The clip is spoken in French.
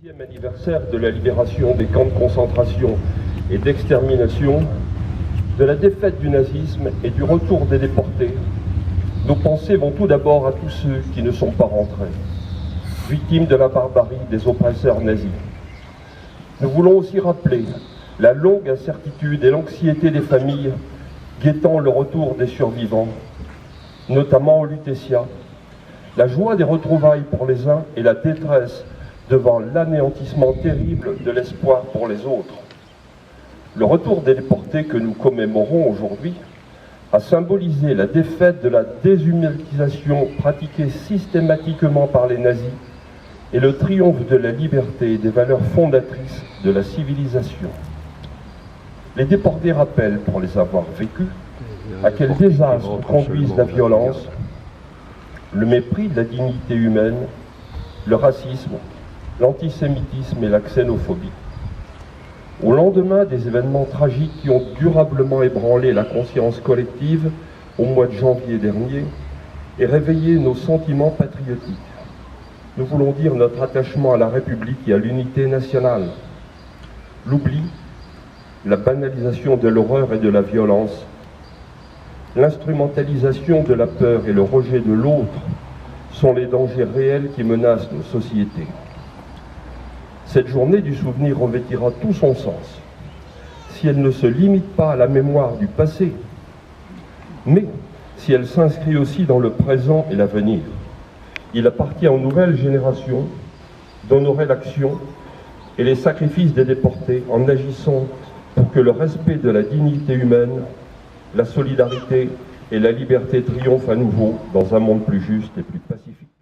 10e anniversaire de la libération des camps de concentration et d'extermination, de la défaite du nazisme et du retour des déportés, nos pensées vont tout d'abord à tous ceux qui ne sont pas rentrés, victimes de la barbarie des oppresseurs nazis. Nous voulons aussi rappeler la longue incertitude et l'anxiété des familles guettant le retour des survivants, notamment au Lutetia, la joie des retrouvailles pour les uns et la détresse devant l'anéantissement terrible de l'espoir pour les autres. Le retour des déportés que nous commémorons aujourd'hui a symbolisé la défaite de la déshumanisation pratiquée systématiquement par les nazis et le triomphe de la liberté et des valeurs fondatrices de la civilisation. Les déportés rappellent, pour les avoir vécus, à quel désastre conduisent la violence, le mépris de la dignité humaine, le racisme, l'antisémitisme et la xénophobie. Au lendemain des événements tragiques qui ont durablement ébranlé la conscience collective au mois de janvier dernier et réveillé nos sentiments patriotiques, nous voulons dire notre attachement à la République et à l'unité nationale. L'oubli, la banalisation de l'horreur et de la violence, l'instrumentalisation de la peur et le rejet de l'autre sont les dangers réels qui menacent nos sociétés. Cette journée du souvenir revêtira tout son sens si elle ne se limite pas à la mémoire du passé, mais si elle s'inscrit aussi dans le présent et l'avenir. Il appartient aux nouvelles générations d'honorer l'action et les sacrifices des déportés en agissant pour que le respect de la dignité humaine, la solidarité et la liberté triomphent à nouveau dans un monde plus juste et plus pacifique.